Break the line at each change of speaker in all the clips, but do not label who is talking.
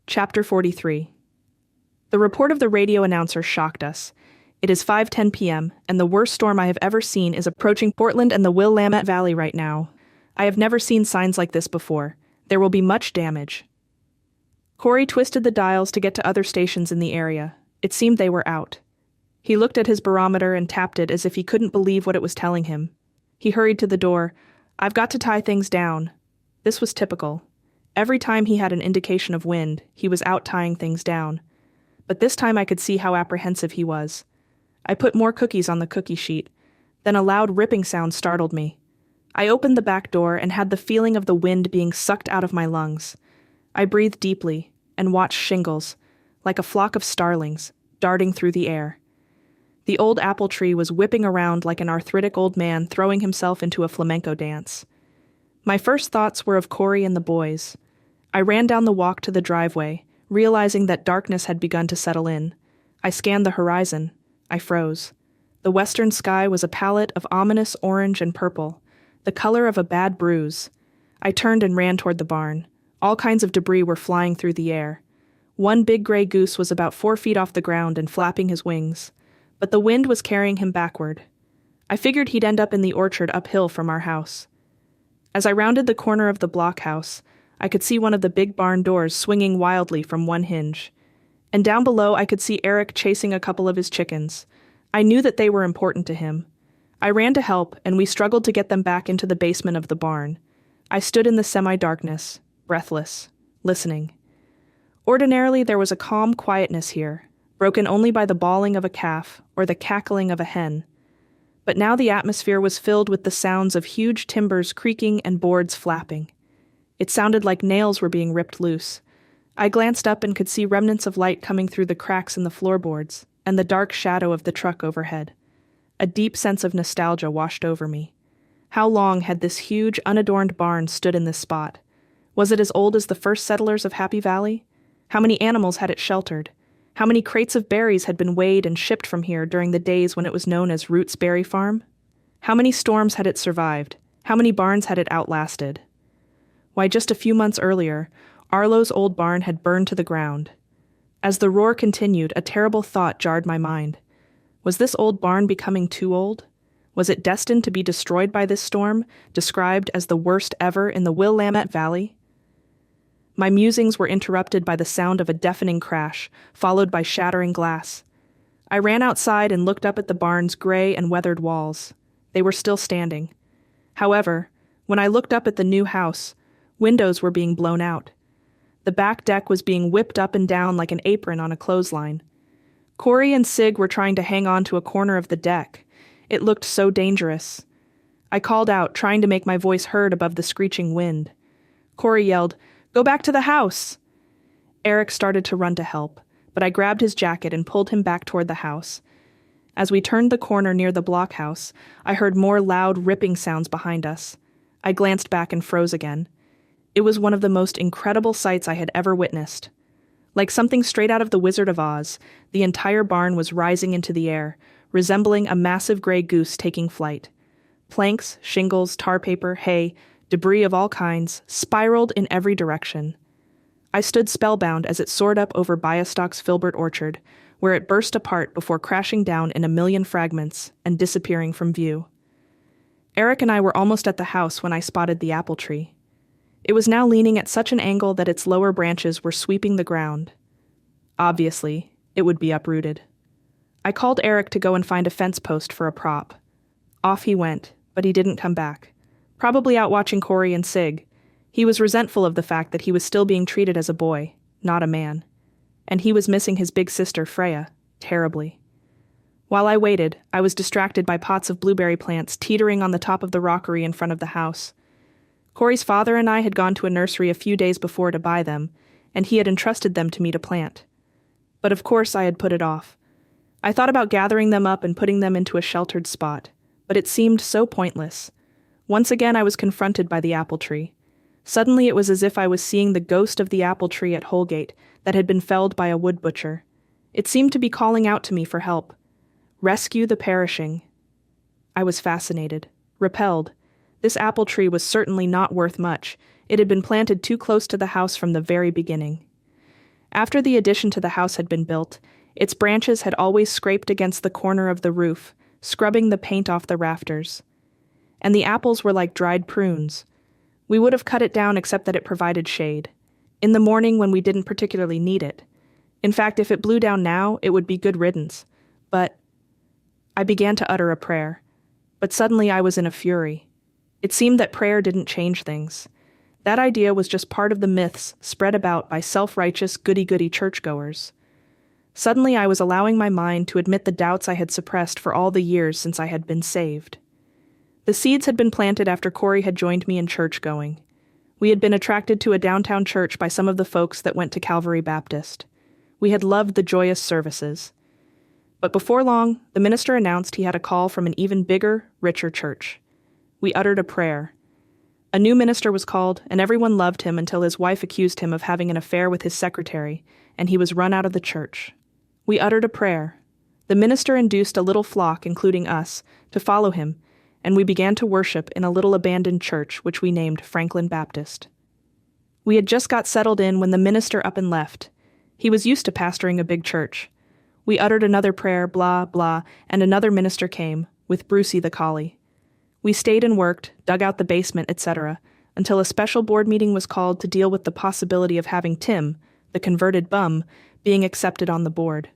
Chapter 43. The report of the radio announcer shocked us. It is 5:10 p.m., and the worst storm I have ever seen is approaching Portland and the Willamette Valley right now. I have never seen signs like this before. There will be much damage. Corey twisted the dials to get to other stations in the area. It seemed they were out. He looked at his barometer and tapped it as if he couldn't believe what it was telling him. He hurried to the door. "I've got to tie things down." This was typical. Every time he had an indication of wind, he was out tying things down. But this time I could see how apprehensive he was. I put more cookies on the cookie sheet. Then a loud ripping sound startled me. I opened the back door and had the feeling of the wind being sucked out of my lungs. I breathed deeply and watched shingles, like a flock of starlings, darting through the air. The old apple tree was whipping around like an arthritic old man throwing himself into a flamenco dance. My first thoughts were of Corey and the boys. I ran down the walk to the driveway, realizing that darkness had begun to settle in. I scanned the horizon. I froze. The western sky was a palette of ominous orange and purple, the color of a bad bruise. I turned and ran toward the barn. All kinds of debris were flying through the air. One big gray goose was about 4 feet off the ground and flapping his wings, but the wind was carrying him backward. I figured he'd end up in the orchard uphill from our house. As I rounded the corner of the blockhouse, I could see one of the big barn doors swinging wildly from one hinge. And down below I could see Eric chasing a couple of his chickens. I knew that they were important to him. I ran to help, and we struggled to get them back into the basement of the barn. I stood in the semi-darkness, breathless, listening. Ordinarily there was a calm quietness here, broken only by the bawling of a calf or the cackling of a hen. But now the atmosphere was filled with the sounds of huge timbers creaking and boards flapping. It sounded like nails were being ripped loose. I glanced up and could see remnants of light coming through the cracks in the floorboards and the dark shadow of the truck overhead. A deep sense of nostalgia washed over me. How long had this huge, unadorned barn stood in this spot? Was it as old as the first settlers of Happy Valley? How many animals had it sheltered? How many crates of berries had been weighed and shipped from here during the days when it was known as Roots Berry Farm? How many storms had it survived? How many barns had it outlasted? Why, just a few months earlier, Arlo's old barn had burned to the ground. As the roar continued, a terrible thought jarred my mind. Was this old barn becoming too old? Was it destined to be destroyed by this storm, described as the worst ever in the Willamette Valley? My musings were interrupted by the sound of a deafening crash, followed by shattering glass. I ran outside and looked up at the barn's gray and weathered walls. They were still standing. However, when I looked up at the new house, windows were being blown out. The back deck was being whipped up and down like an apron on a clothesline. Corey and Sig were trying to hang on to a corner of the deck. It looked so dangerous. I called out, trying to make my voice heard above the screeching wind. Corey yelled, "Go back to the house!" Eric started to run to help, but I grabbed his jacket and pulled him back toward the house. As we turned the corner near the blockhouse, I heard more loud ripping sounds behind us. I glanced back and froze again. It was one of the most incredible sights I had ever witnessed. Like something straight out of The Wizard of Oz, the entire barn was rising into the air, resembling a massive gray goose taking flight. Planks, shingles, tar paper, hay, debris of all kinds, spiraled in every direction. I stood spellbound as it soared up over Biastock's Filbert orchard, where it burst apart before crashing down in a million fragments and disappearing from view. Eric and I were almost at the house when I spotted the apple tree. It was now leaning at such an angle that its lower branches were sweeping the ground. Obviously, it would be uprooted. I called Eric to go and find a fence post for a prop. Off he went, but he didn't come back. Probably out watching Corey and Sig. He was resentful of the fact that he was still being treated as a boy, not a man. And he was missing his big sister, Freya, terribly. While I waited, I was distracted by pots of blueberry plants teetering on the top of the rockery in front of the house. Corey's father and I had gone to a nursery a few days before to buy them, and he had entrusted them to me to plant. But of course I had put it off. I thought about gathering them up and putting them into a sheltered spot, but it seemed so pointless. Once again I was confronted by the apple tree. Suddenly it was as if I was seeing the ghost of the apple tree at Holgate that had been felled by a wood butcher. It seemed to be calling out to me for help. Rescue the perishing. I was fascinated, repelled. This apple tree was certainly not worth much. It had been planted too close to the house from the very beginning. After the addition to the house had been built, its branches had always scraped against the corner of the roof, scrubbing the paint off the rafters. And the apples were like dried prunes. We would have cut it down except that it provided shade. In the morning when we didn't particularly need it. In fact, if it blew down now, it would be good riddance. But I began to utter a prayer. But suddenly I was in a fury. It seemed that prayer didn't change things. That idea was just part of the myths spread about by self-righteous goody-goody churchgoers. Suddenly I was allowing my mind to admit the doubts I had suppressed for all the years since I had been saved. The seeds had been planted after Corey had joined me in church-going. We had been attracted to a downtown church by some of the folks that went to Calvary Baptist. We had loved the joyous services. But before long, the minister announced he had a call from an even bigger, richer church. We uttered a prayer. A new minister was called, and everyone loved him until his wife accused him of having an affair with his secretary, and he was run out of the church. We uttered a prayer. The minister induced a little flock, including us, to follow him, and we began to worship in a little abandoned church which we named Franklin Baptist. We had just got settled in when the minister up and left. He was used to pastoring a big church. We uttered another prayer, blah, blah, and another minister came, with Brucey the collie. We stayed and worked, dug out the basement, etc., until a special board meeting was called to deal with the possibility of having Tim, the converted bum, being accepted on the board.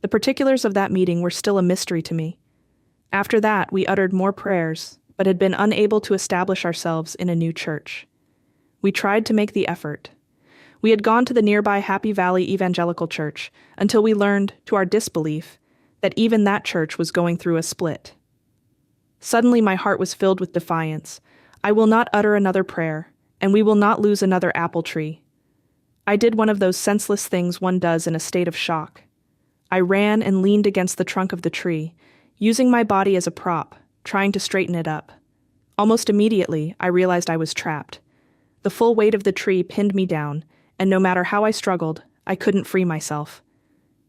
The particulars of that meeting were still a mystery to me. After that, we uttered more prayers, but had been unable to establish ourselves in a new church. We tried to make the effort. We had gone to the nearby Happy Valley Evangelical Church until we learned, to our disbelief, that even that church was going through a split. Suddenly my heart was filled with defiance. I will not utter another prayer, and we will not lose another apple tree. I did one of those senseless things one does in a state of shock. I ran and leaned against the trunk of the tree, using my body as a prop, trying to straighten it up. Almost immediately, I realized I was trapped. The full weight of the tree pinned me down, and no matter how I struggled, I couldn't free myself.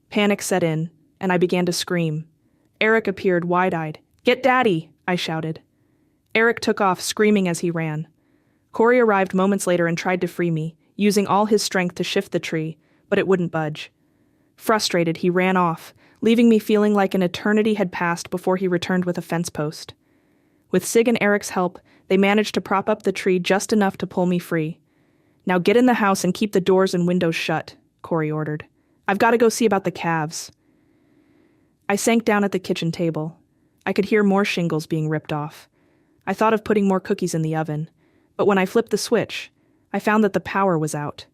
Panic set in, and I began to scream. Eric appeared wide-eyed. "Get Daddy!" I shouted. Eric took off, screaming as he ran. Corey arrived moments later and tried to free me, using all his strength to shift the tree, but it wouldn't budge. Frustrated, he ran off, leaving me feeling like an eternity had passed before he returned with a fence post. With Sig and Eric's help, they managed to prop up the tree just enough to pull me free. "Now get in the house and keep the doors and windows shut," Corey ordered. "I've got to go see about the calves." I sank down at the kitchen table. I could hear more shingles being ripped off. I thought of putting more cookies in the oven, but when I flipped the switch, I found that the power was out.